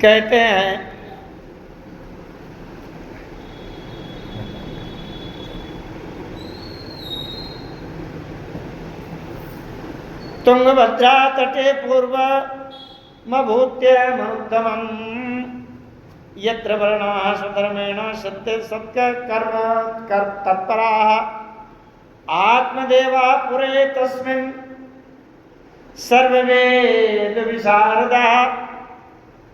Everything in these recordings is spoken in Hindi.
कहते हैं तुंगभद्रा तटे पूर्वमभूत्य मनुत्तमम् यत्र वर्णाः स्वधर्मेण सत्य सत्य कर्म कर तत्पराः आत्मदेवा पुरे तस्मिन् सर्ववेद विशारदाः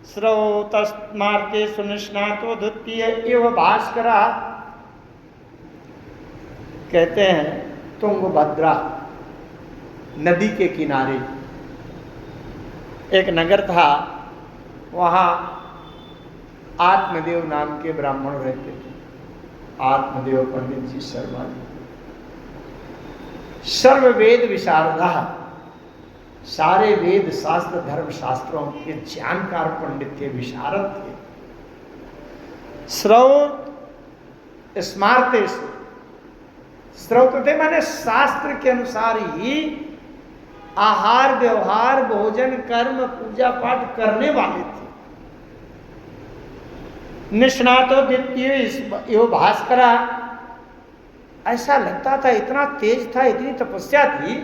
श्रौतस्मार्ते सुनिष्णातो द्वितीय इव भास्करः। कहते हैं तुंगभद्रा नदी के किनारे एक नगर था, वहाँ आत्मदेव नाम के ब्राह्मण रहते थे। आत्मदेव पंडित जी शर्मा जी सर्ववेद विशारदा, सारे वेद शास्त्र धर्म शास्त्रों के जानकार पंडित थे, विशारद थे। श्रौत स्मार्तेषु, श्रौत थे माने शास्त्र के अनुसार ही आहार व्यवहार भोजन कर्म पूजा पाठ करने वाले थे। निष्णातो द्वितीय यो भास्करा, ऐसा लगता था इतना तेज था, इतनी तपस्या थी।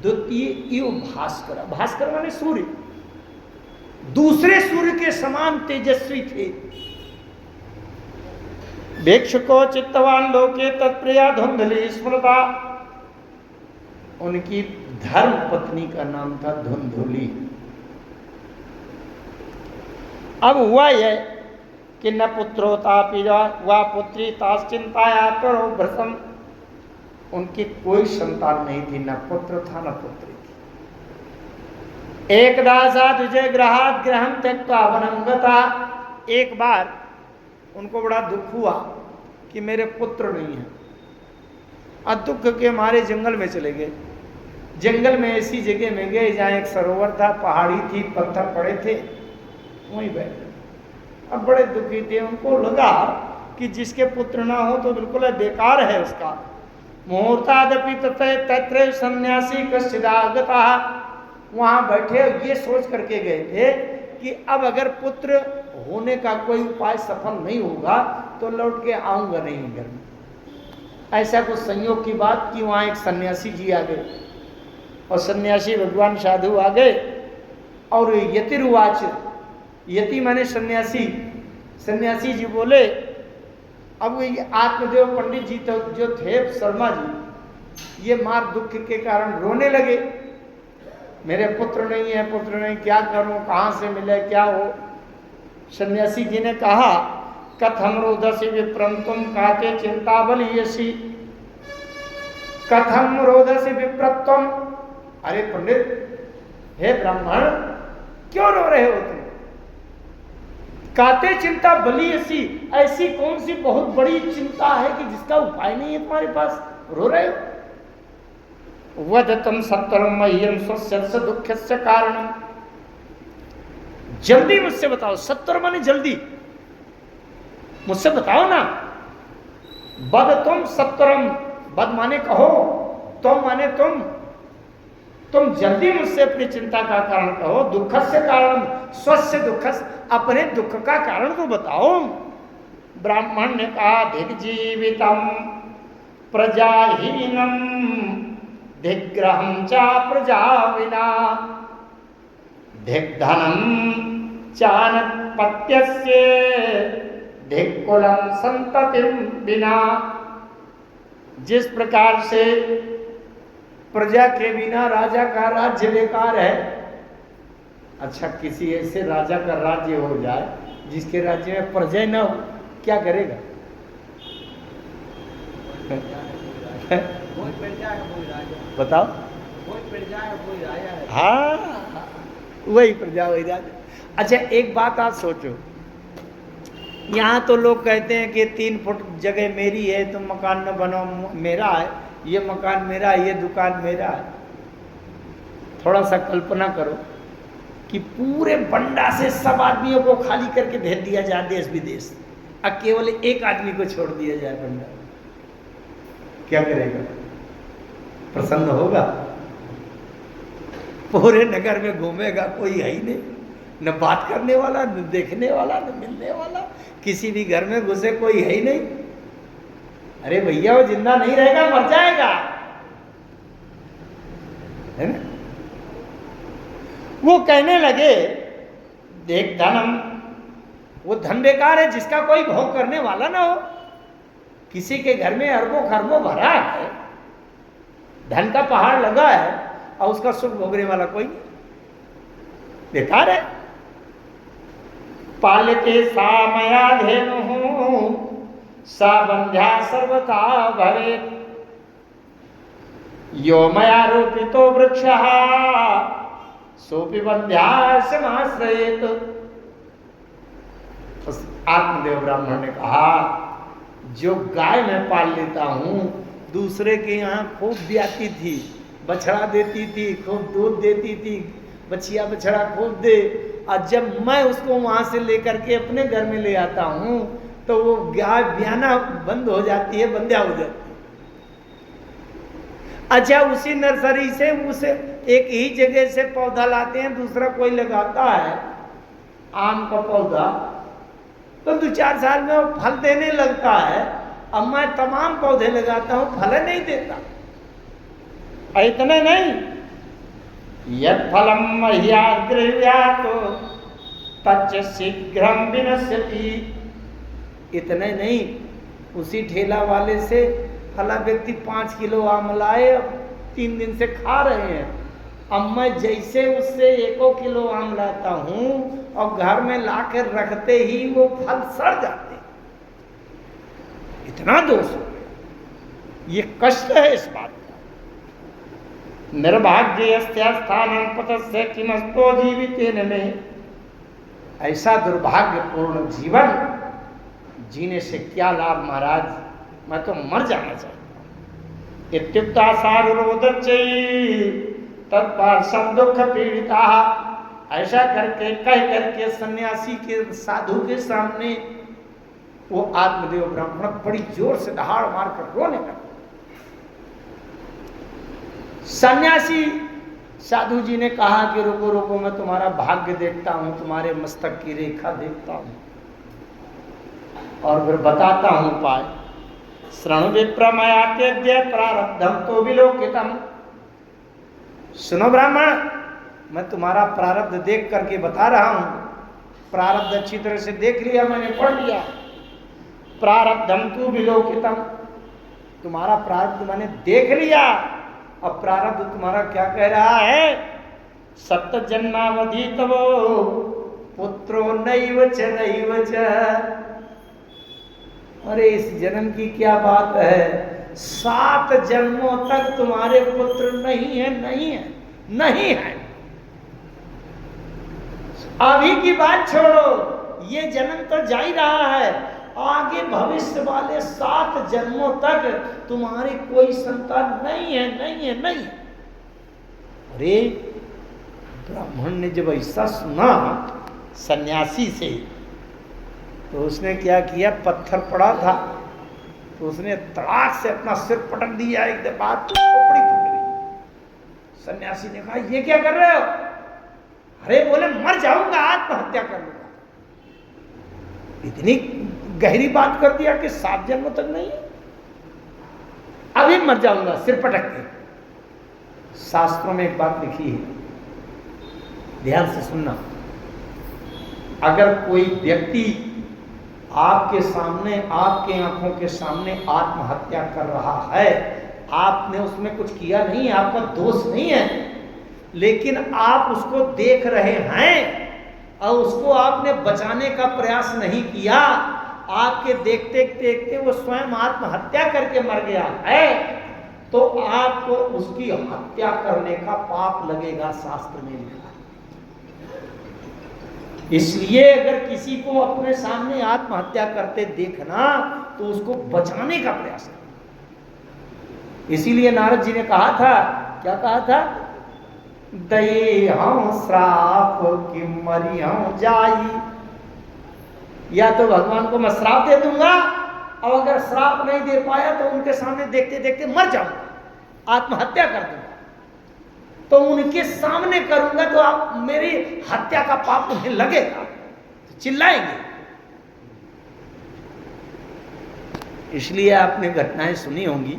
द्वितीय यो भास्कर, भास्कर माने सूर्य, दूसरे सूर्य के समान तेजस्वी थे। भिक्षुको चित्तवान लोके तत्प्रिया धुंधली स्मृता, उनकी धर्म पत्नी का नाम था धुंधुली। अब हुआ यह कि न पुत्रोता वा पुत्री ताश्चिंताया करो भ्रसम, उनकी कोई संतान नहीं थी, न पुत्र था न पुत्री थी। एक दासा तुझे ग्रहात ग्रहम त्यक्त्वा वनंगता, एक बार उनको बड़ा दुख हुआ कि मेरे पुत्र नहीं है, और दुख के मारे जंगल में चले गए। जंगल में ऐसी जगह में गए जहाँ एक सरोवर था, पहाड़ी थी, पत्थर पड़े थे, वहीं बैठे। अब बड़े दुखी थे, उनको लगा कि जिसके पुत्र ना हो तो बिल्कुल बेकार है उसका। मुहूर्तादपि तत्र सन्यासी कश्चिदागता, वहाँ बैठे ये सोच करके गए थे कि अब अगर पुत्र होने का कोई उपाय सफल नहीं होगा तो लौट के आऊँगा नहीं घर में। ऐसा कुछ संयोग की बात कि वहाँ एक सन्यासी जी आ गए, और सन्यासी भगवान साधु आ गए और यतिरुवाच, यति माने सन्यासी, सन्यासी जी बोले। अब ये आत्मदेव पंडित जी तो जो थे शर्मा जी, ये मार दुख के कारण रोने लगे, मेरे पुत्र नहीं है, पुत्र नहीं, क्या करूं, कहाँ से मिले, क्या हो। सन्यासी जी ने कहा कथम रोदसी विप्रम तुम काते चिंता बलियसी, कथम रोदसी विप्रत्वम, अरे पंडित, हे ब्राह्मण, क्यों रो रहे हो तुम? काते चिंता बलियसी, ऐसी कौन सी बहुत बड़ी चिंता है कि जिसका उपाय नहीं है तुम्हारे पास, रो रहे हो? वदतम सत्वरम मह्यम स्वस्य दुःखस्य कारणम, जल्दी मुझसे बताओ। सत्वर माने जल्दी, मुझसे बताओ ना। बद तुम सत्वरम, बद माने कहो, तुम माने तुम जल्दी मुझसे अपनी चिंता का कारण कहो। दुखस्य कारण, स्वस्य दुखस, अपने दुख का कारण तो बताओ। ब्राह्मण ने कहा धिक जीवितम प्रजाहीनम धिग्रहम चा प्रजा विना धिग्धनम चानपत्यस्य धिक्कुलम संततिम बिना। जिस प्रकार से प्रजा के बिना राजा का राज्य बेकार है, अच्छा किसी ऐसे राजा का राज्य हो जाए जिसके राज्य में प्रजा न हो, क्या करेगा? बताओ। हाँ, वही प्रजा वही राजा। अच्छा एक बात आप सोचो, यहाँ तो लोग कहते हैं कि 3 फुट जगह मेरी है, तुम मकान न बनो, मेरा है, ये मकान मेरा है, ये दुकान मेरा है। थोड़ा सा कल्पना करो कि पूरे बंडा से सब आदमियों को खाली करके भेज दिया जाए देश विदेश, और केवल एक आदमी को छोड़ दिया जाए बंडा, क्या करेगा? प्रसन्न होगा? पूरे नगर में घूमेगा, कोई है ही नहीं, न बात करने वाला, न देखने वाला, न मिलने वाला, किसी भी घर में घुसे कोई है ही नहीं। अरे भैया वो जिंदा नहीं रहेगा, मर जाएगा, है ना। वो कहने लगे देख धनम, वो धन बेकार है जिसका कोई भोग करने वाला ना हो। किसी के घर में अरबों खरबों भरा है, धन का पहाड़ लगा है और उसका सुख भोगने वाला कोई नहीं, बेकार है। पालते सा मया धेनु सा बंध्या सर्वथा भवेत्, यो मया रोपितो वृक्षः सोपि बंध्या समाश्रयेत्। आत्मदेव ब्राह्मण ने कहा, जो गाय मैं पाल लेता हूं, दूसरे के यहाँ खूब ब्याती थी, बछड़ा देती थी, खूब दूध देती थी, बछिया बछड़ा खूब दे, और जब मैं उसको वहां से लेकर के अपने घर में ले आता हूं तो वो गाय ब्याना बंद हो जाती है, बंध्या हो जाती है। अच्छा, उसी नर्सरी से उसे एक ही जगह से पौधा लाते हैं, दूसरा कोई लगाता है आम का पौधा, तो 2-4 साल में वो फल देने लगता है। अब मैं तमाम पौधे लगाता हूं, फल नहीं देता। इतने नहीं, यद फलम मह्याद्रव्यात् तच्च शीघ्रं विनश्यति। इतने नहीं, उसी ठेला वाले से फला व्यक्ति 5 किलो आम लाए, 3 दिन से खा रहे हैं। अब मैं जैसे उससे 1 किलो आम लाता हूं और घर में लाकर रखते ही वो फल सड़ जाते, इतना दोष हो गया। ये कष्ट है इस बात का। निर्भाग्यस्य स्थानं पतस्य किमस्तो जीवितेन में। ऐसा दुर्भाग्यपूर्ण जीवन जीने से क्या लाभ महाराज, मैं तो मर जाना चाहता हूं। इत्युक्ता सारुरोदच्चै तत्पार्श्वं दुख पीड़िता। ऐसा करके कह करके सन्यासी के, साधु के सामने वो आत्मदेव ब्राह्मण बड़ी जोर से दहाड़ मारकर रोने लगा। सन्यासी साधु जी ने कहा कि रुको रुको, मैं तुम्हारा भाग्य देखता हूं, तुम्हारे मस्तक की रेखा देखता हूं और फिर बताता हूं उपाय। शृणु विप्र मया त्यज्य प्रारब्धम तो विलोकितम। सुनो ब्राह्मण, मैं तुम्हारा प्रारब्ध देख करके बता रहा हूं। प्रारब्ध अच्छी तरह से देख लिया, मैंने पढ़ लिया। प्रारब्धम तु विलोकितम, तुम्हारा प्रारब्ध मैंने देख लिया। अब प्रारब्ध तुम्हारा क्या कह रहा है? सप्त जन्मावधि तवो पुत्रो नैव च नैव च। अरे इस जन्म की क्या बात है, 7 जन्मों तक तुम्हारे पुत्र नहीं है, नहीं है, नहीं है। अभी की बात छोड़ो, ये जन्म तो जा ही रहा है, आगे भविष्य वाले 7 जन्मों तक तुम्हारी कोई संतान नहीं है, नहीं है, नहीं। अरे ब्राह्मण ने जब ऐसा सुना सन्यासी से, तो उसने क्या किया, पत्थर पड़ा था तो उसने तड़ाक से अपना सिर पटक दिया, एक बात खोपड़ी फूट गई। सन्यासी ने कहा, ये क्या कर रहे हो? अरे बोले, मर जाऊंगा, आत्महत्या कर लूंगा। इतनी गहरी बात कर दिया कि 7 जन्मों तक नहीं है, अभी मर जाऊंगा सिर पटक के। शास्त्रों में एक बात लिखी है, ध्यान से सुनना। अगर कोई व्यक्ति आपके सामने, आपके आंखों के सामने आत्महत्या कर रहा है, आपने उसमें कुछ किया नहीं है, आपका दोष नहीं है, लेकिन आप उसको देख रहे हैं और उसको आपने बचाने का प्रयास नहीं किया, आपके देखते देखते वो स्वयं आत्महत्या करके मर गया है, तो आपको उसकी हत्या करने का पाप लगेगा, शास्त्र में लिखा है। इसलिए अगर किसी को अपने सामने आत्महत्या करते देखना तो उसको बचाने का प्रयास करना। इसीलिए नारद जी ने कहा था, क्या कहा था? दयेहं श्राप कि मरिहं जाई। या तो भगवान को मैं श्राप दे दूंगा, और अगर श्राप नहीं दे पाया तो उनके सामने देखते देखते मर जाऊंगा, आत्महत्या कर दूंगा। तो उनके सामने करूंगा तो आप मेरी हत्या का पाप उन्हें लगेगा, तो चिल्लाएंगे। इसलिए आपने घटनाएं सुनी होंगी,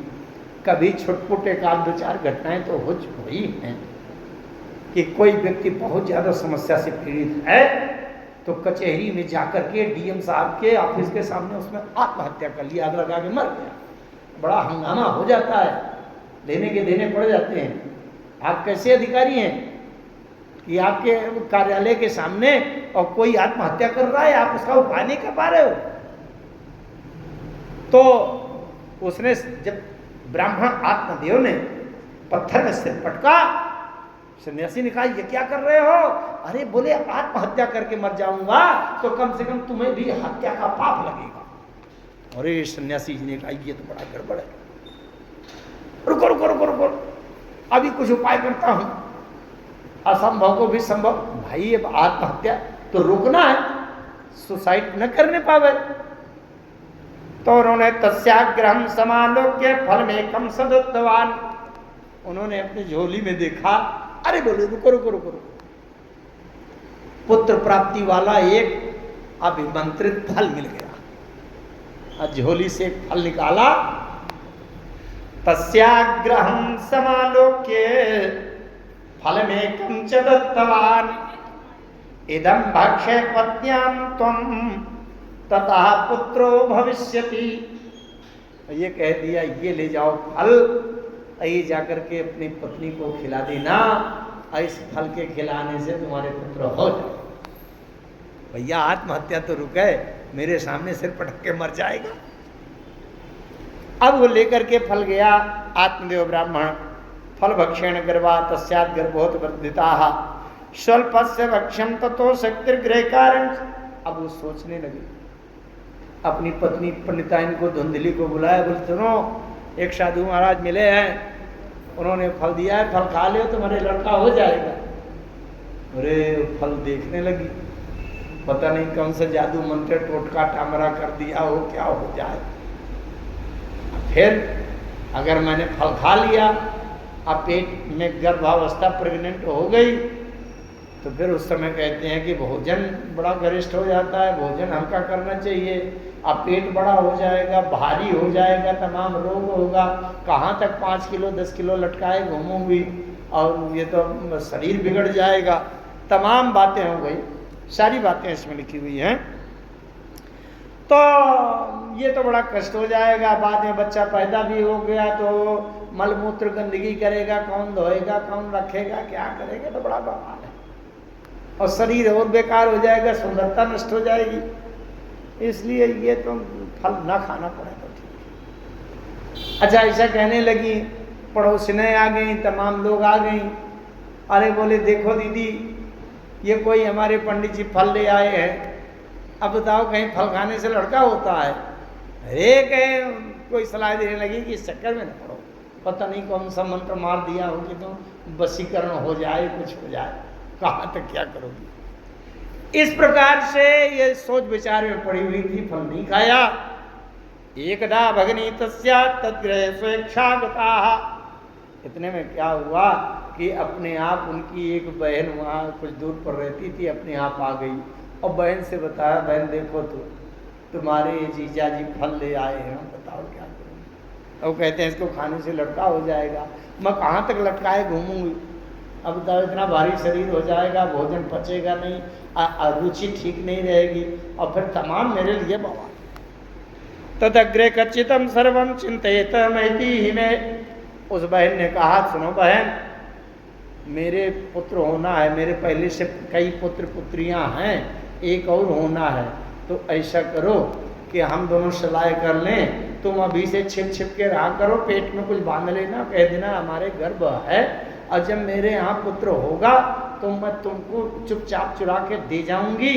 कभी छुटपुट एक आध दो चार घटनाएं तो हो हुई हैं कि कोई व्यक्ति बहुत ज्यादा समस्या से पीड़ित है तो कचहरी में जाकर के डीएम साहब के ऑफिस के सामने उसमें आत्महत्या कर लिया, आग लगा के मर गया। बड़ा हंगामा हो जाता है, देने के देने पड़ जाते हैं। आप कैसे अधिकारी हैं कि आपके कार्यालय के सामने और कोई आत्महत्या कर रहा है, आप उसका उपाय नहीं कर पा रहे हो। तो उसने जब ब्राह्मण आत्मदेव ने पत्थर में सिर पटका, सन्यासी ने कहा ये क्या कर रहे हो? अरे बोले आत्महत्या करके मर जाऊंगा तो कम से कम तुम्हें भी हत्या का पाप लगेगा। अरे सन्यासी जी ने कहा ये तो बड़ा गड़बड़ है, रुको रुको रुको रुको, अभी कुछ उपाय करता हूं, असंभव को भी संभव। भाई अब आत्महत्या तो रोकना है, सुसाइड न करने पावे। तो उन्होंने तस्याग्रहम समालोक्य फल में कम सदत्तवान, उन्होंने अपनी झोली में देखा, अरे बोले रुको रुको रुको रुको, पुत्र प्राप्ति वाला एक अभिमंत्रित फल मिल गया। झोली से एक फल निकाला, तस्याग्रहम समालोक्य फल में कम च दत्तवान इदं भक्ष्य पत्न्याम त्वं ततः पुत्रो भविष्यति। ये कह दिया ये ले जाओ फल, ये जाकर के अपनी पत्नी को खिला देना, इस फल के खिलाने से तुम्हारे पुत्र हो जाए। भैया आत्महत्या तो रुके, मेरे सामने सिर पटक के मर जाएगा। अब वो लेकर के फल गया आत्मदेव ब्राह्मण, फल भक्षण गर्भा तस्यात् गर्भोत वर्धिता स्वल्पस्य भक्ष्यम ततो शक्तिर्गृह कारण। अब वो सोचने लगे, अपनी पत्नी पंडिताइन को धुंधली को बुलाया, बोले सुनो एक साधु महाराज मिले हैं, उन्होंने फल दिया है, फल खा लो तुम्हारे लड़का हो जाएगा। अरे फल देखने लगी, पता नहीं कौन सा जादू मंत्र टोटका टामरा कर दिया हो, क्या हो जाए। फिर अगर मैंने फल खा लिया, अब पेट में गर्भावस्था प्रेग्नेंट हो गई, तो फिर उस समय कहते हैं कि भोजन बड़ा गरिष्ठ हो जाता है, भोजन हल्का करना चाहिए। अब पेट बड़ा हो जाएगा, भारी हो जाएगा, तमाम रोग होगा, कहाँ तक 5 किलो 10 किलो लटकाए घूमूंगी, और ये तो शरीर बिगड़ जाएगा। तमाम बातें हो गई, सारी बातें इसमें लिखी हुई हैं। तो ये तो बड़ा कष्ट हो जाएगा, बाद में बच्चा पैदा भी हो गया तो मलमूत्र गंदगी करेगा, कौन धोएगा, कौन रखेगा, क्या करेगा, तो बड़ा बवाल है। और शरीर और बेकार हो जाएगा, सुंदरता नष्ट हो जाएगी। इसलिए ये तो फल ना खाना पड़ेगा, ठीक। अच्छा ऐसा कहने लगी, पड़ोसने आ गई, तमाम लोग आ गई। अरे बोले देखो दीदी, ये कोई हमारे पंडित जी फल ले आए हैं, अब बताओ कहीं फल खाने से लड़का होता है? अरे कहे कोई सलाह देने लगी कि इस चक्कर में न पड़ो, पता नहीं कौन सा मंत्र मार दिया हो कि तो वशीकरण हो जाए, कुछ हो जाए, कहाँ तक क्या करोगी। इस प्रकार से ये सोच विचार में पड़ी हुई थी, फल नहीं खाया। एकदा भगनी तस्या तद्ग्रह स्वेच्छागता। इतने में क्या हुआ कि अपने आप उनकी एक बहन वहाँ कुछ दूर पर रहती थी, अपने आप आ गई और बहन से बताया, बहन देखो तो तुम्हारे जीजा जी फल ले आए हैं, बताओ क्या करूँ। और कहते हैं इसको खाने से लटका हो जाएगा। मैं कहाँ तक लटकाए घूमूंगी, अब बताओ इतना भारी शरीर हो जाएगा, भोजन पचेगा नहीं, रुचि ठीक नहीं रहेगी, और फिर तमाम मेरे लिए बवाल। तदग्रे कच्चितम सर्वम चिंतित महती ही में। उस बहन ने कहा सुनो बहन, मेरे पुत्र होना है, मेरे पहले से कई पुत्र पुत्रियां हैं, एक और होना है, तो ऐसा करो कि हम दोनों सलाह कर लें, तुम अभी से छिप छिप के रहा करो, पेट में कुछ बांध लेना, कह देना हमारे गर्भ है, और जब मेरे यहाँ पुत्र होगा तो मैं तुमको चुपचाप चुरा के दे जाऊंगी,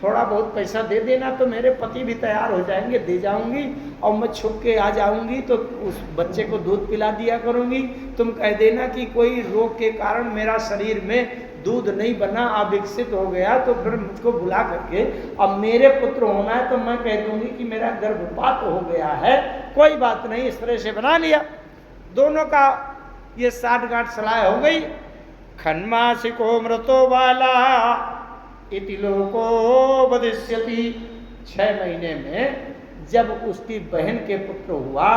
थोड़ा बहुत पैसा दे देना, तो मेरे पति भी तैयार हो जाएंगे, दे जाऊंगी, और मैं छुप के आ जाऊंगी तो उस बच्चे को दूध पिला दिया करूंगी। तुम कह देना कि कोई रोग के कारण मेरा शरीर में दूध नहीं बना, अविकसित हो गया, तो फिर मुझको बुला करके अब मेरे पुत्र होना है तो मैं कह दूंगी कि मेरा गर्भपात हो गया है, कोई बात नहीं। इस तरह से बना लिया। दोनों का ये साठ गांठ सलाह हो गई। खन्मासिको मृतो बाला इति लोको वदिष्यति। 6 महीने में जब उसकी बहन के पुत्र हुआ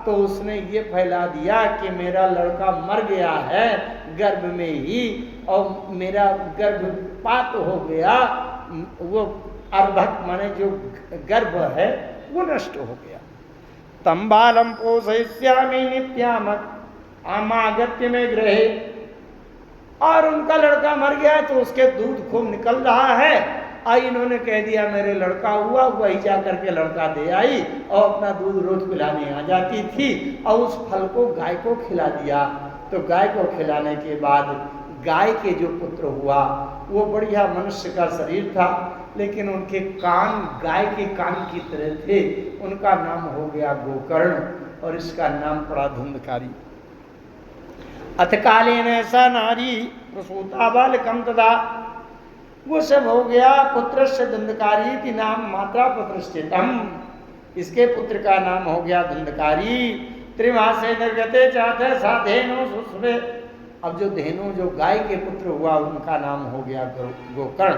तो उसने ये फैला दिया कि मेरा लड़का मर गया है गर्भ में ही, और मेरा गर्भपात हो गया, वो अर्भक माने जो गर्भ है वो नष्ट हो गया। तम बालम पोषयिष्यामि नित्याम आमागत्य में ग्रहे, और उनका लड़का मर गया तो उसके दूध खूब निकल रहा है। इन्होंने कह दिया मेरे लड़का हुआ, वही जा करके लड़का दे आई और अपना दूध रोज पिलाने आ जाती थी, और उस फल को गाय को खिला दिया। तो गाय को खिलाने के बाद गाय के जो पुत्र हुआ वो बढ़िया मनुष्य का शरीर था, लेकिन उनके कान गाय के कान की तरह थे। उनका नाम हो गया गोकर्ण, और इसका नाम पड़ा धुंधकारी। अथकालीन ऐसा नारी प्रसूता बालकम तथा, वो सब हो गया। पुत्र से धुंधकारी की नाम मात्रा पुत्रश्चेतम, इसके पुत्र का नाम हो गया धुंधकारी। त्रिमासे निर्गते चाहते साधेनो सुस्वे, अब जो धेनु जो गाय के पुत्र हुआ उनका नाम हो गया गोकर्ण।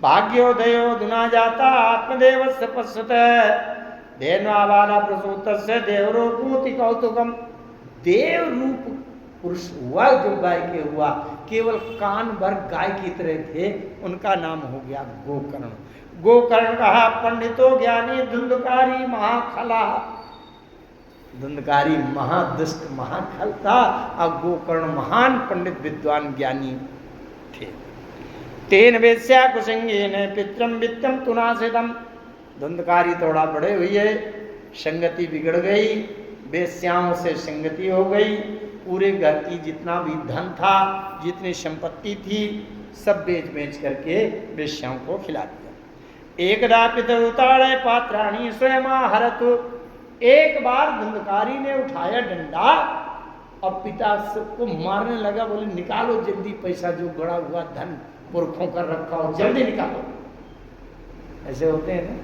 भाग्योदयो दुना जाता आत्मदेव से पश्यत धेन्वाला प्रसूत से देवरूपूति कौतुकम, देव रूप पुरुष हुआ जो गाय के हुआ, केवल कान भर गाय की तरह थे, उनका नाम हो गया गोकर्ण। गोकर्ण कहा पंडितो ज्ञानी धुंधकारी महाखला, धुंधकारी महादुष्ट महाखल था, और गोकर्ण महान पंडित विद्वान ज्ञानी थे। तेन वेश्या कुसंगेन पित्रम वित्तम तुनासितम, धुंधकारी थोड़ा बड़े हुए, संगति बिगड़ गई, वेश्याओं से संगति हो गई, पूरे घर की जितना भी धन था जितनी संपत्ति थी सब बेच करके वेश्याओं को खिला दिया। एकदा पितरुताड़े पात्राणी स्वयं हरतु, एक बार धुंधकारी ने उठाया डंडा और पिता को मारने लगा, बोले निकालो जल्दी पैसा, जो गड़ा हुआ धन पुरखों कर रखा हो जल्दी निकालो। ऐसे होते हैं ना,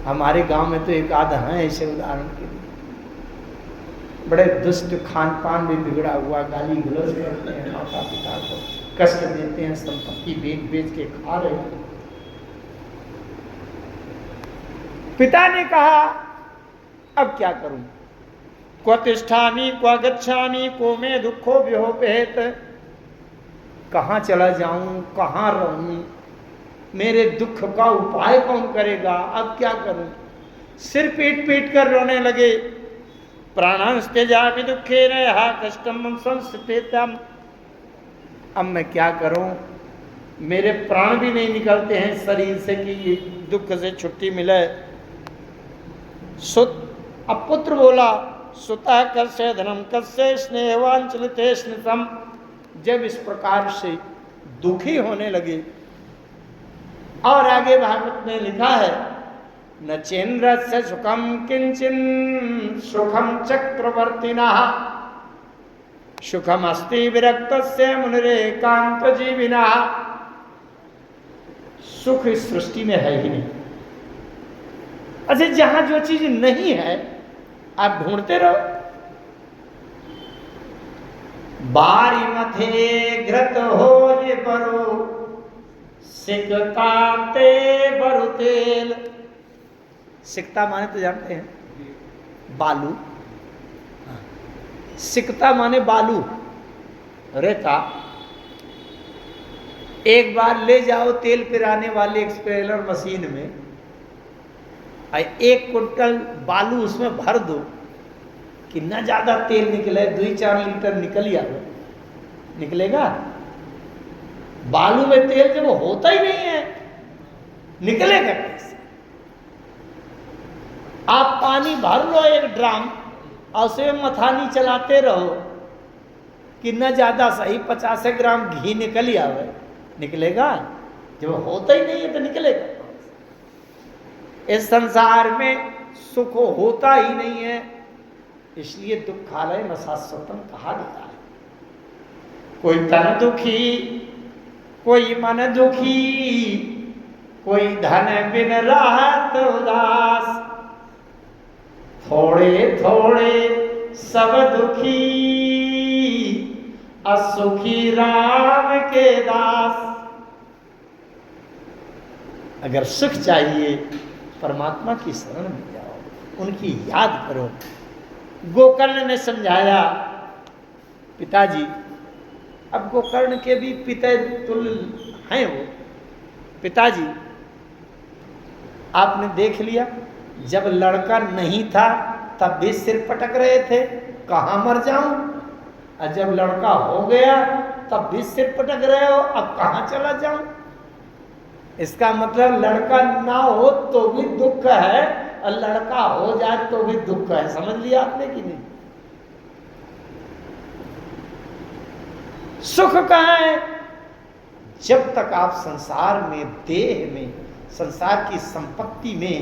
हमारे गांव में तो एक आधा है ऐसे, उदाहरण के लिए बड़े दुष्ट, खान पान भी बिगड़ा हुआ, गाली गलौज करते हैं, माता पिता को कष्ट देते हैं, संपत्ति बेच के खा रहे हैं। पिता ने कहा अब क्या करूं, क्व तिष्ठामि क्व गच्छामि को मे दुखो विहोपेत, कहाँ चला जाऊं, कहाँ रहूं, मेरे दुख का उपाय कौन करेगा, अब क्या करूं। सिर पीट पीट कर रोने लगे। प्राणांस्त्यजापि दुखे रहा कष्टम संस्थितम, अब मैं क्या करूं, मेरे प्राण भी नहीं निकलते हैं शरीर से कि दुख से छुट्टी मिले। सुत, अब पुत्र बोला सुता कस्य धनम कस्य स्नेहवांचलिते स्नितम, जब इस प्रकार से दुखी होने लगे। और आगे भागवत में लिखा है न चेन्द्र से सुखम किंचिन सुखम चक्रवर्तिनः सुखम अस्ति विरक्त से मुनिरेकांत जीविना, सुख इस सृष्टि में है ही नहीं। अच्छा, जहां जो चीज नहीं है आप ढूंढते रहो। बारी मथे घृत हो ये बरो सिकता ते बरु तेल, सिकता माने तो जानते हैं बालू, सिकता माने बालू रेता। एक बार ले जाओ तेल पिराने वाले एक्सपेलर मशीन में, 1 कुंटल बालू उसमें भर दो, कितना ज्यादा तेल निकले, 2-4 लीटर निकल ही आवे, निकलेगा। बालू में तेल जब होता ही नहीं है निकलेगा कैसे। आप पानी भर लो 1 ड्राम और उसे मथानी चलाते रहो, कितना ज्यादा सही 50 ग्राम घी निकल ही आवे, निकलेगा। जब होता ही नहीं है तो निकलेगा। इस संसार में सुख होता ही नहीं है, इसलिए दुखालय न शाश्वतम कहा गया है। कोई तन दुखी, कोई मन दुखी, कोई धन बिन राहत उदास, थोड़े थोड़े सब दुखी, असुखी राम के दास। अगर सुख चाहिए परमात्मा की शरण में जाओ, उनकी याद करो। गोकर्ण ने समझाया, पिताजी, अब गोकर्ण के भी पिता तुल्य हैं वो। पिताजी, आपने देख लिया, जब लड़का नहीं था तब भी सिर पटक रहे थे, कहाँ मर जाऊं, और जब लड़का हो गया तब भी सिर पटक रहे हो, अब कहाँ चला जाऊं। इसका मतलब लड़का ना हो तो भी दुख है, और लड़का हो जाए तो भी दुख है। समझ लिया आपने कि नहीं? सुख कहाँ है? जब तक आप संसार में, देह में, संसार की संपत्ति में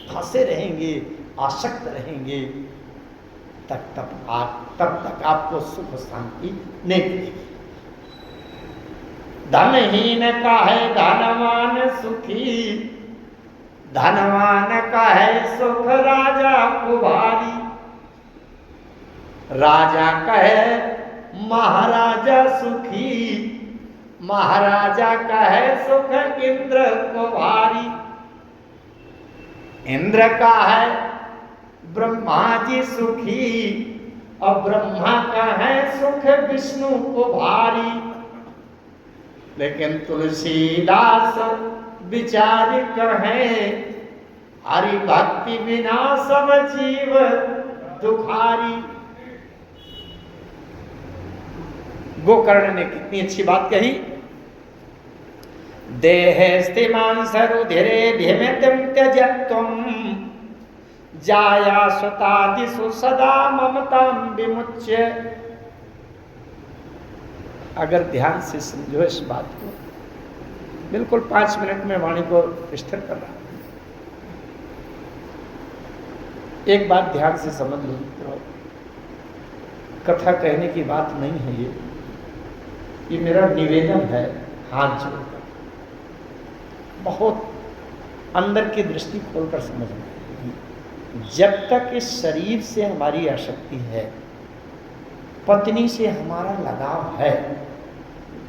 फंसे रहेंगे, आसक्त रहेंगे, तब तक आपको सुख शांति नहीं मिलेगी। धनहीन का है धनवान सुखी, धनवान का है सुख राजा कुभारी। राजा का है महाराजा सुखी, महाराजा का है सुख इंद्र को भारी। इंद्र का है ब्रह्मा जी सुखी, और ब्रह्मा का है सुख विष्णु को भारी। लेकिन तुलसीदास विचार कहे, हरि भक्ति बिना सब जीव दुखारी। गोकर्ण ने कितनी अच्छी बात कही। देहेस्तिमांस रुधिरे भिमितं त्यजत्वं, जाया सुतादिषु सदा ममतां विमुच्य। अगर ध्यान से समझो इस बात को, बिल्कुल 5 मिनट में वाणी को स्थिर कर रहा हूं। एक बात ध्यान से समझ लो मित्रों, कथा कहने की बात नहीं है ये मेरा निवेदन है, हाथ जोड़कर बहुत अंदर की दृष्टि खोलकर समझना। जब तक इस शरीर से हमारी आसक्ति है, पत्नी से हमारा लगाव है,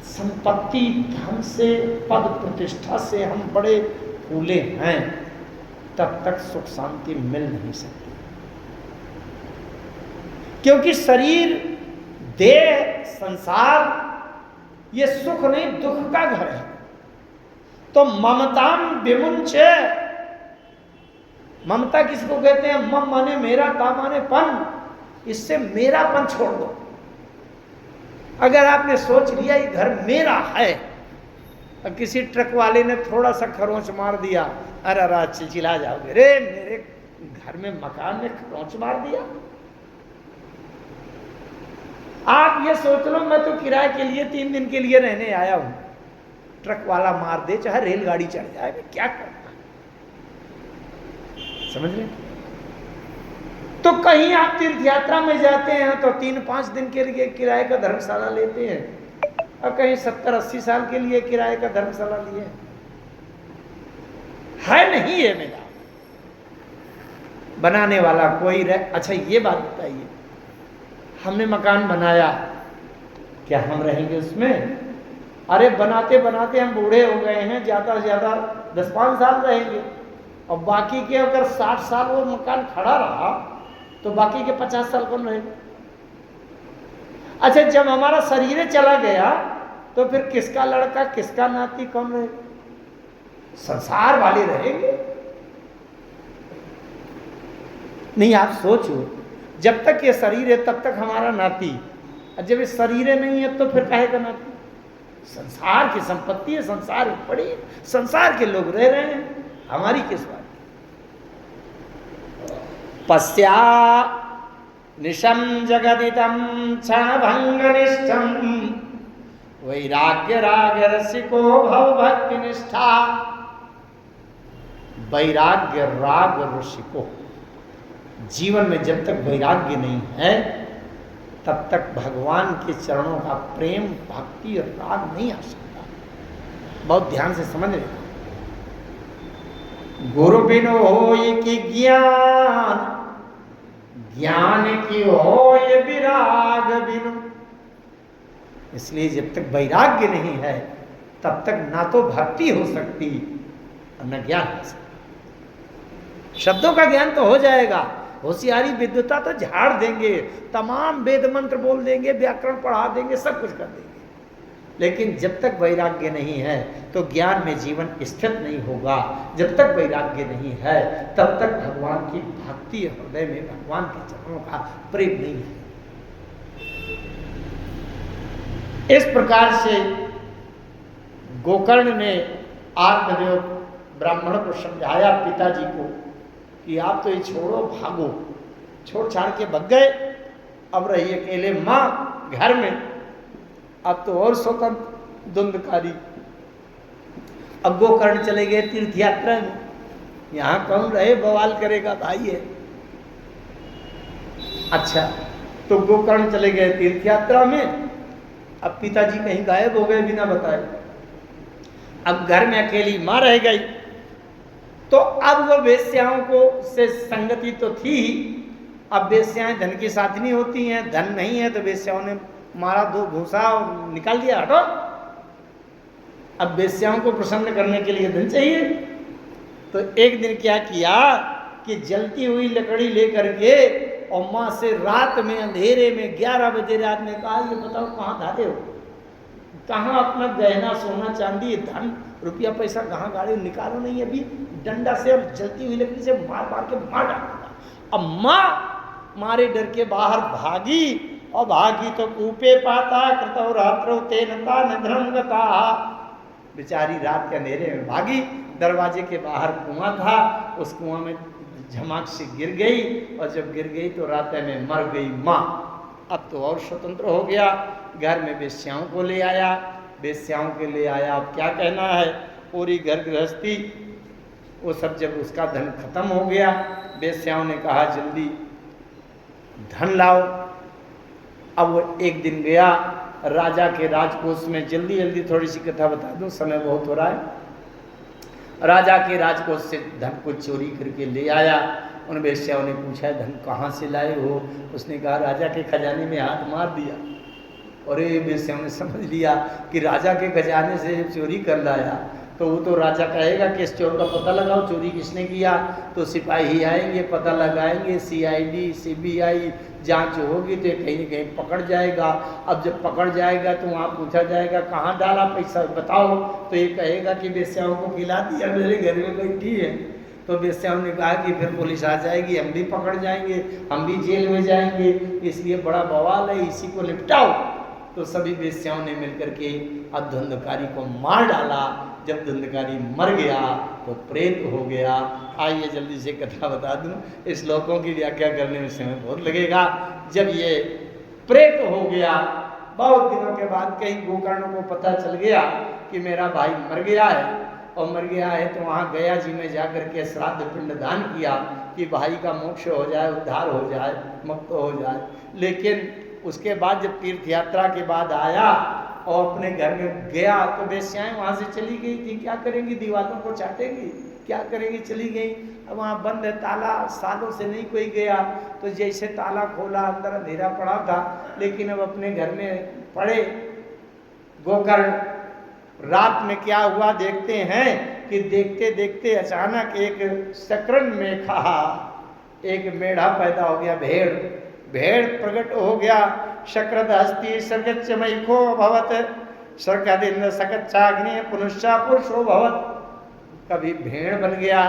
संपत्ति धन से, पद प्रतिष्ठा से हम बड़े फूले हैं, तब तक सुख शांति मिल नहीं सकती। क्योंकि शरीर, देह, संसार ये सुख नहीं दुख का घर है। तो ममताम विमुंचे, ममता किसको कहते हैं? मम माने मेरा, ता माने पन। इससे मेरापन छोड़ दो। अगर आपने सोच लिया ये घर मेरा है, और किसी ट्रक वाले ने थोड़ा सा खरोंच मार दिया, अरे रात चिल्ला जाओगे, रे मेरे घर में, मकान में खरोंच मार दिया। आप ये सोच लो, मैं तो किराए के लिए 3 दिन के लिए रहने आया हूं, ट्रक वाला मार दे, चाहे रेलगाड़ी चढ़ जाए, मैं क्या करना। समझ रहे? तो कहीं आप तीर्थ यात्रा में जाते हैं तो 3-5 दिन के लिए किराए का धर्मशाला लेते हैं, और कहीं 70-80 साल के लिए किराए का धर्मशाला लिए है। नहीं है मेरा बनाने वाला कोई अच्छा ये बात बताइए, हमने मकान बनाया, क्या हम रहेंगे उसमें? अरे बनाते बनाते हम बूढ़े हो गए हैं, ज़्यादा से ज़्यादा 10-5 साल रहेंगे, और बाकी के अगर 60 साल वो मकान खड़ा रहा तो बाकी के 50 साल कौन रहेगा? अच्छा, जब हमारा शरीर चला गया तो फिर किसका लड़का, किसका नाती, कौन रहेगा? संसार वाले रहेंगे। नहीं, आप सोचो, जब तक ये शरीर है तब तक हमारा नाती, और जब ये शरीर नहीं है तो फिर काहे का नाती? संसार की संपत्ति है, संसार पड़ी है, संसार के लोग रह रहे हैं, हमारी किस बात? पश्या निशम जगदितम क्षणभंगनिष्ठम, वैराग्य राग रसिको भव भक्ति निष्ठा। वैराग्य राग रसिको, जीवन में जब तक वैराग्य नहीं है तब तक भगवान के चरणों का प्रेम, भक्ति और राग नहीं आ सकता। बहुत ध्यान से समझ रहे। गुरु बिनु होय कि ज्ञान, ज्ञान की होय विराग बिनु। इसलिए जब तक वैराग्य नहीं है तब तक ना तो भक्ति हो सकती और न ज्ञान हो सकता। शब्दों का ज्ञान तो हो जाएगा, होशियारी विद्वता तो झाड़ देंगे, तमाम वेद मंत्र बोल देंगे, व्याकरण पढ़ा देंगे, सब कुछ कर देंगे, लेकिन जब तक वैराग्य नहीं है तो ज्ञान में जीवन स्थित नहीं होगा। जब तक वैराग्य नहीं है तब तक भगवान की भक्ति हृदय में भगवान के चरणों का प्रेम नहीं है। इस प्रकार से गोकर्ण ने आत्मदेव ब्राह्मण को समझाया पिताजी को कि आप तो ये छोड़ो, भागो, छोड़ छाड़ के भग गए, अब रही अकेले माँ घर में, अब तो और स्वतंत्र धुंधकारी। अब गोकर्ण चले गए तीर्थ यात्रा में, यहाँ कौन रहे बवाल करेगा भाई है। अच्छा, तो गोकर्ण चले गए तीर्थ यात्रा में, अब पिताजी कहीं गायब हो गए बिना बताए, अब घर में अकेली माँ रह गई। तो अब वो वेश्याओं को से संगति तो थी, अब वेश्याएं धन की साधनी होती हैं, धन नहीं है तो वेश्याओं ने मारा, दो घूसा और निकाल दिया, हटो। अब वेश्याओं को प्रसन्न करने के लिए धन चाहिए, तो एक दिन क्या किया कि जलती हुई लकड़ी लेकर के और माँ से रात में अंधेरे में 11 बजे रात में कहा, ये बताओ कहाँ धाते हो, कहाँ अपना गहना सोना चांदी धन रुपया पैसा कहाँ गाड़ी निकालो, नहीं अभी डंडा से और जलती हुई लकड़ी से मार मार के मार डालूंगा। अब माँ मारे डर के बाहर भागी, और भागी तो कूपे पाता कृतौ रात्रौ तेनता निधनम गता, बेचारी रात के अंधेरे में भागी, दरवाजे के बाहर कुआं था, उस कुआं में झमाक से गिर गई, और जब गिर गई तो रात में मर गई माँ। अब तो और स्वतंत्र हो गया, घर में वेश्याओं को ले आया, वेश्याओं के ले आया, अब क्या कहना है, पूरी घर गृहस्थी वो सब। जब उसका धन खत्म हो गया, वेश्याओं ने कहा जल्दी धन लाओ। अब वो एक दिन गया राजा के राजकोष में, जल्दी जल्दी थोड़ी सी कथा बता दूं, समय बहुत हो रहा है। राजा के राजकोष से धन को चोरी करके ले आया। उन वेश्याओं ने पूछा धन कहाँ से लाए हो, उसने कहा राजा के खजाने में हाथ मार दिया। और ये वेश्याओं ने समझ लिया कि राजा के खजाने से चोरी कर लाया, तो वो तो राजा कहेगा कि इस चोर का पता लगाओ, चोरी किसने किया, तो सिपाही आएंगे, पता लगाएंगे, CID CBI जांच होगी तो कहीं न कहीं पकड़ जाएगा। अब जब पकड़ जाएगा तो वहाँ पूछा जाएगा कहाँ डाला पैसा बताओ, तो ये कहेगा कि वेश्याओं को खिला दिया, मेरे घर में बैठी है। तो वेश्याओं ने कहा कि फिर पुलिस आ जाएगी, हम भी पकड़ जाएंगे, हम भी जेल में जाएंगे, इसलिए बड़ा बवाल है, इसी को निपटाओ। तो सभी वेश्याओं ने मिलकर के अब धुंधकारी को मार डाला। जब धुंधकारी मर गया तो प्रेत हो गया। आइए जल्दी से कथा बता दूं, इस श्लोकों की व्याख्या करने में समय बहुत लगेगा। जब ये प्रेत हो गया, बहुत दिनों के बाद कहीं गोकर्ण को पता चल गया कि मेरा भाई मर गया है, और मर गया है तो वहाँ गया जी में जाकर के श्राद्ध पिंड दान किया कि भाई का मोक्ष हो जाए, उद्धार हो जाए, मुक्त हो जाए। लेकिन उसके बाद जब तीर्थ यात्रा के बाद आया और अपने घर में गया तो वेश्याएं वहाँ से चली गई थी, क्या करेंगी, दीवारों को चाटेंगी, क्या करेंगी, चली गई। अब वहाँ बंद है ताला, सालों से नहीं कोई गया, तो जैसे ताला खोला अंदर अंधेरा पड़ा था। लेकिन अब अपने घर में पड़े गोकर्ण, रात में क्या हुआ देखते हैं कि देखते देखते अचानक एक सकरन में कहा एक मेढ़ा पैदा हो गया, भेड़ प्रकट हो गया। शक्रद हस्ती सर्गच्च मयिको भवत सर्गदिंद सकच्चाग्नि पुनश्चा पुरुषो भवत। कभी भेड़ बन गया,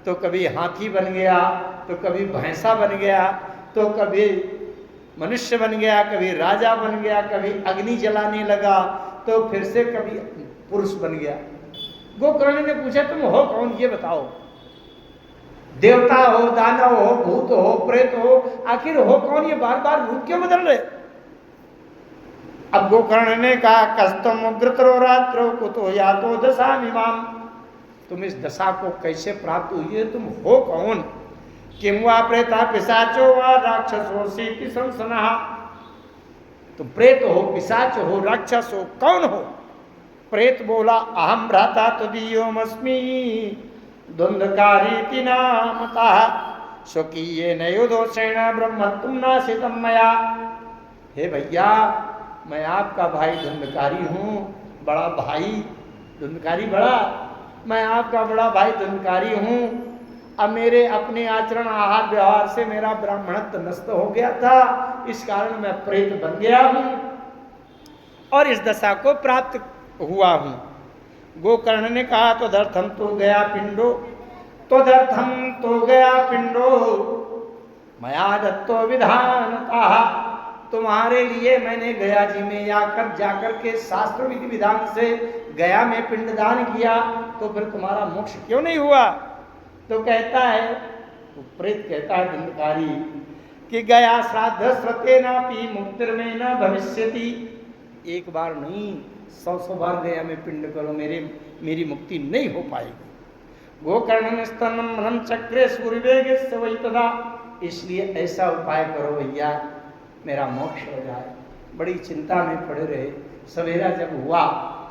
तो कभी हाथी बन गया, तो कभी भैंसा बन गया, तो कभी मनुष्य बन गया, कभी राजा बन गया, कभी अग्नि जलाने लगा, तो फिर से कभी पुरुष बन गया। गोकर्ण ने पूछा तुम हो कौन, ये बताओ, देवता हो, दानव हो, भूत हो, प्रेत हो, आखिर हो कौन, ये बार बार रूप क्यों बदल रहे। अब गोकर्ण ने कहा कस्तम उग्रतरो रात्रो कुतो यातो दशा मिमाम, तुम इस दशा को कैसे प्राप्त हुई है, तुम हो कौन। किम वा प्रेता पिशाचो वा राक्षसो सीति संसनः, तुम प्रेत हो, पिशाच हो, राक्षस हो, कौन हो। प्रेत बोला अहम भ्राता तदीयोमस्मि द्वंद्वकारी नामता स्वकीय नयोदोषेण ब्रह्मत्वं नाशितं मया। हे भैया, मैं आपका भाई धुंधकारी हूँ, बड़ा भाई धुंधकारी बड़ा, मैं आपका बड़ा भाई धुंधकारी हूँ। अब मेरे अपने आचरण आहार व्यवहार से मेरा ब्राह्मणत्व नष्ट हो गया था, इस कारण मैं प्रेत बन गया हूँ और इस दशा को प्राप्त हुआ हूँ। गोकर्ण ने कहा तो दर्थम तो गया पिंडो, तो दर्थम तो गया पिंडो मया दत्तो विधान कहा, तुम्हारे लिए मैंने गया जी में जाकर के शास्त्र विधि विधान से गया में पिंडदान किया, तो फिर तुम्हारा मोक्ष क्यों नहीं हुआ? तो कहता है, तो प्रेत कहता है धुंधकारी कि गया श्राद्ध श्रते ना पी मुक्तिर में न भविष्यति। एक बार नहीं 100 बार गया में पिंड करो, मेरी मुक्ति नहीं हो पाएगी। गोकर्ण स्तनम चक्रे सूर्यवेग से वही तदा, इसलिए ऐसा उपाय करो भैया मेरा मोक्ष हो जाए। बड़ी चिंता में पड़े रहे। सवेरा जब हुआ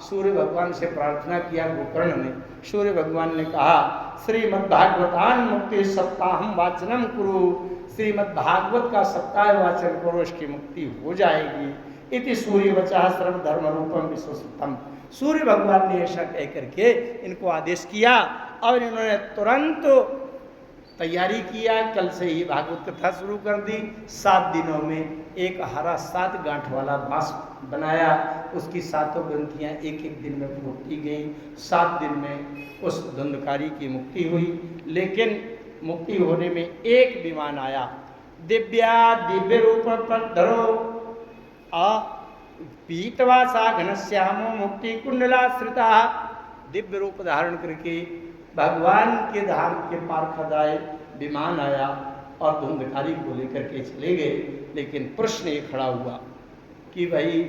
सूर्य भगवान से प्रार्थना किया गोकर्ण ने। सूर्य भगवान ने कहा श्रीमद्भागवतान मुक्ति सप्ताहम वाचनम कुरु, श्रीमद्भागवत का सप्ताह वाचन करो, इसकी मुक्ति हो जाएगी। इति सूर्य वचः सर्व धर्म रूपम विश्वसुतम। सूर्य भगवान ने ऐसा कह करके इनको आदेश किया और इन्होंने तुरंत तैयारी किया। कल से ही भागवत कथा शुरू कर दी। 7 दिनों में एक हरा 7 गांठ वाला बांस बनाया, उसकी 7 ग्रंथियाँ एक एक दिन में फूटती गई। 7 दिन में उस धुंधकारी की मुक्ति हुई। लेकिन मुक्ति होने में एक विमान आया, दिव्य रूप धरो पीतवासा घनश्यामो मुक्ति कुंडलाश्रिता। दिव्य रूप धारण करके भगवान के धाम के पार खदाए विमान आया और धुंधकारी को लेकर के चले गए। लेकिन प्रश्न ये खड़ा हुआ कि भाई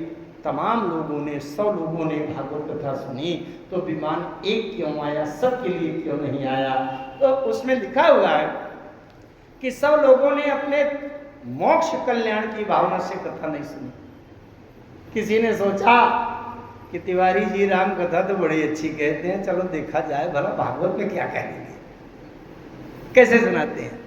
तमाम लोगों ने 100 लोगों ने भागवत कथा सुनी, तो विमान एक क्यों आया, सबके लिए क्यों नहीं आया? तो उसमें लिखा हुआ है कि सब लोगों ने अपने मोक्ष कल्याण की भावना से कथा नहीं सुनी। किसी ने सोचा कि तिवारी जी राम कथा तो बड़ी अच्छी कहते हैं, चलो देखा जाए भला भागवत में क्या कहेंगे, कैसे सुनाते हैं।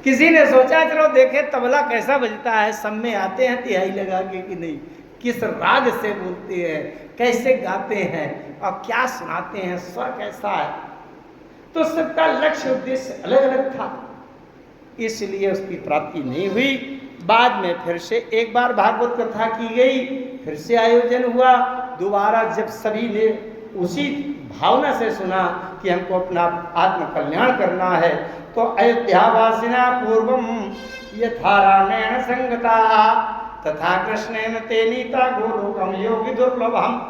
किसी ने सोचा चलो देखे तबला कैसा बजता है, सब में आते हैं तिहाई लगा के कि नहीं, किस राग से बोलते हैं, कैसे गाते हैं और क्या सुनाते हैं, स्वर कैसा है। तो सबका लक्ष्य उद्देश्य अलग अलग था, इसलिए उसकी प्राप्ति नहीं हुई। बाद में फिर से एक बार भागवत कथा की गई, फिर से आयोजन हुआ। दोबारा जब सभी ने उसी भावना से सुना कि हमको अपना आत्म कल्याण करना है, तो अयोध्यावासिना पूर्वम यथा रामेण संगता तथा कृष्णेन ते नीता गोलोकम योगी दुर्लभम।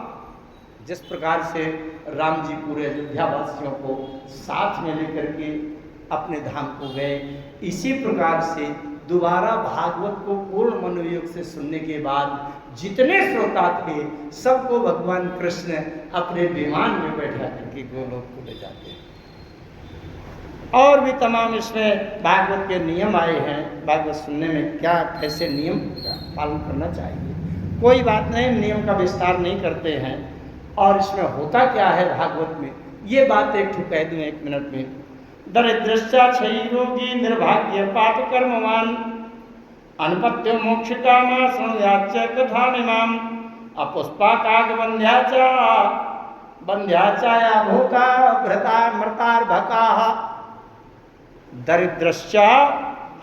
जिस प्रकार से राम जी पूरे अयोध्यावासियों को साथ में लेकर के अपने धाम को गए, इसी प्रकार से दोबारा भागवत को पूर्ण मनोयोग से सुनने के बाद जितने श्रोता थे सबको भगवान कृष्ण अपने विमान में बैठा करके गोलोक को ले जाते हैं। और भी तमाम इसमें भागवत के नियम आए हैं। भागवत सुनने में क्या कैसे नियम का पालन करना चाहिए, कोई बात नहीं, नियम का विस्तार नहीं करते हैं। और इसमें होता क्या है भागवत में, ये बात एक ठो कह दूँ 1 मिनट में। दरिद्रश्चा क्षयी रोगी निर्भाग्य पाप कर्मवान अनपत्य मोक्ष कामा संध्याच कथामिमाम अपुष्पाकाग बंध्याचाया भूता भ्रता मृतार्भका। दरिद्रश्चा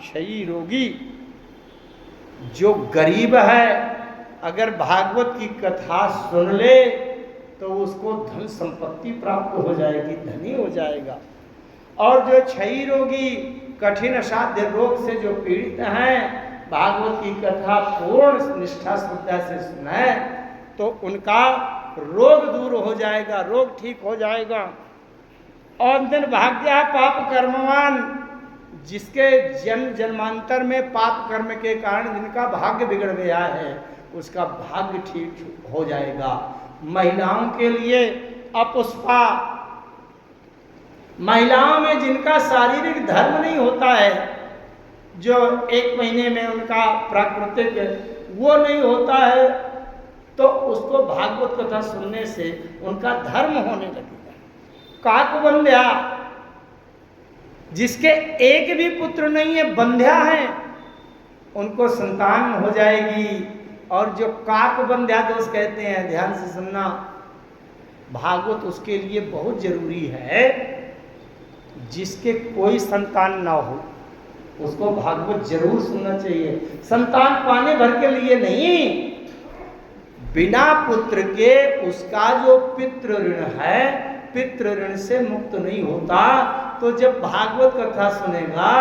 क्षयी रोगी, जो गरीब है अगर भागवत की कथा सुन ले तो उसको धन संपत्ति प्राप्त हो जाएगी, धनी हो जाएगा। और जो क्षयी रोगी कठिन असाध्य रोग से जो पीड़ित हैं, भागवत की कथा पूर्ण निष्ठा श्रद्धा से सुनाए तो उनका रोग दूर हो जाएगा, रोग ठीक हो जाएगा। और निर्भाग्य पाप कर्मवान, जिसके जन्म जन्मांतर में पाप कर्म के कारण जिनका भाग्य बिगड़ गया है उसका भाग्य ठीक हो जाएगा। महिलाओं के लिए अपुष्पा, महिलाओं में जिनका शारीरिक धर्म नहीं होता है, जो 1 महीने में उनका प्राकृतिक वो नहीं होता है, तो उसको भागवत कथा सुनने से उनका धर्म होने लगेगा। काकबंध्या, जिसके एक भी पुत्र नहीं है, बंध्या हैं, उनको संतान हो जाएगी। और जो काक बंध्या दोष कहते हैं, ध्यान से सुनना, भागवत उसके लिए बहुत जरूरी है जिसके कोई संतान ना हो, उसको भागवत जरूर सुनना चाहिए। संतान पाने भर के लिए नहीं, बिना पुत्र के उसका जो पितृ ऋण है, पितृ ऋण से मुक्त नहीं होता। तो जब भागवत कथा सुनेगा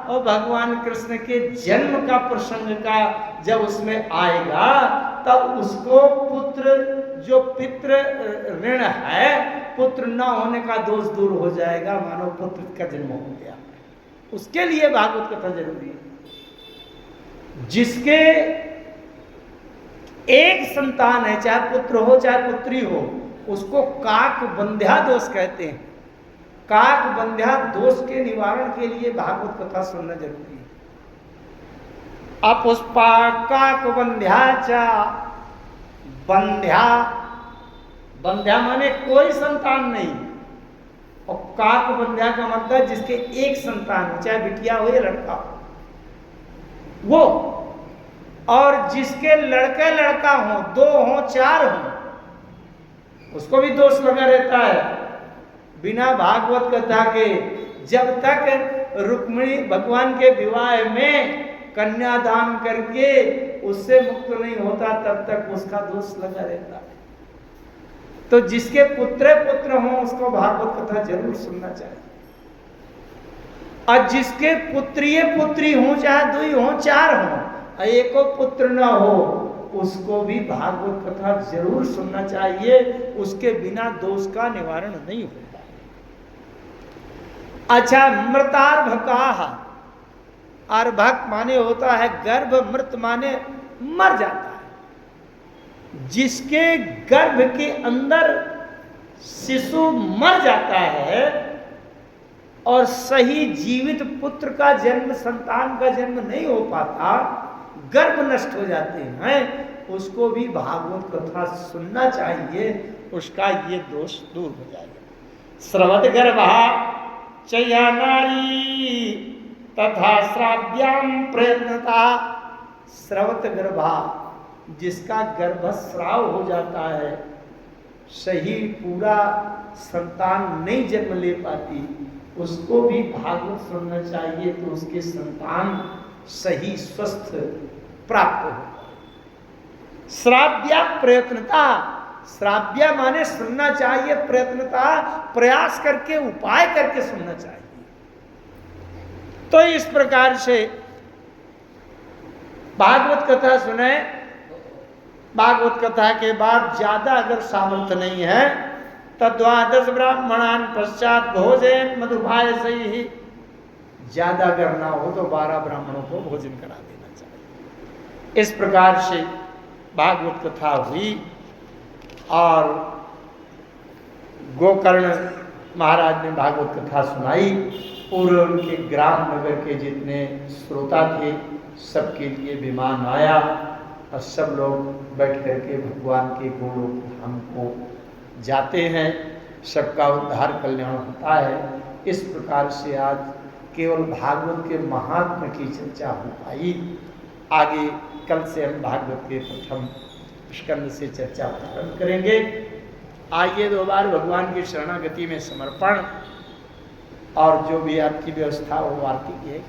और भगवान कृष्ण के जन्म का प्रसंग का जब उसमें आएगा, तब उसको पुत्र जो पितृ ऋण है, पुत्र न होने का दोष दूर हो जाएगा, मानो पुत्र का जन्म हो गया। उसके लिए भागवत कथा जरूरी है। जिसके एक संतान है, चाहे पुत्र हो चाहे पुत्री हो, उसको काक बंध्या दोष कहते हैं। काक बंध्या दोष के निवारण के लिए भागवत कथा सुनना जरूरी है। अपुष्पा काक बंध्या चा, बंध्या, बंध्या माने कोई संतान नहीं, और काक बंध्या का मतलब जिसके एक संतान हो, चाहे बिटिया हो या लड़का हो वो, और जिसके लड़का लड़का हो, 2 हो 4 हो, उसको भी दोष लगा रहता है। बिना भागवत कथा के जब तक रुक्मिणी भगवान के विवाह में कन्यादान करके उससे मुक्त नहीं होता, तब तक उसका दोष लगा रहता है। तो जिसके पुत्र हों उसको भागवत कथा जरूर सुनना चाहिए। और जिसके पुत्री हों, चाहे 2 हों 4 हों, एको पुत्र न हो, उसको भी भागवत कथा जरूर सुनना चाहिए। उसके बिना दोष का निवारण नहीं होता। अच्छा, मृतार्भकाः, अर्भक माने होता है गर्भ, मृत माने मर जाता है। जिसके गर्भ के अंदर शिशु मर जाता है और सही जीवित पुत्र का जन्म, संतान का जन्म नहीं हो पाता, गर्भ नष्ट हो जाते हैं, उसको भी भागवत कथा सुनना चाहिए। उसका ये दोष दूर हो जाएगा। स्रवत गर्भा चया नारी तथा श्राव्याम प्रयत्नता। स्रवत गर्भा, जिसका गर्भस्राव हो जाता है, सही पूरा संतान नहीं जन्म ले पाती, उसको भी भागवत सुनना चाहिए, तो उसके संतान सही स्वस्थ प्राप्त हो। श्राव्या प्रयत्नता, श्राव्या माने सुनना चाहिए, प्रयत्नता प्रयास करके, उपाय करके सुनना चाहिए। तो इस प्रकार से भागवत कथा सुने। भागवत कथा के बाद ज्यादा अगर सामर्थ्य नहीं है तो 12 ब्राह्मणान पश्चात भोजन मधुभाय सही ही, ज्यादा अगर ना हो तो 12 ब्राह्मणों को भोजन करा देना चाहिए। इस प्रकार से भागवत कथा हुई। और गोकर्ण महाराज ने भागवत कथा सुनाई। पूर्व उनके ग्राम नगर के जितने श्रोता थे सबके लिए विमान आया और सब लोग बैठ करके भगवान के गोलोक धाम को जाते हैं। सबका उद्धार कल्याण होता है। इस प्रकार से आज केवल भागवत के महात्म की चर्चा हो पाई। आगे कल से हम भागवत के प्रथम स्कंद से चर्चा प्रारंभ करेंगे। आइए 2 बार भगवान की शरणागति में समर्पण, और जो भी आपकी व्यवस्था हो आरती की है।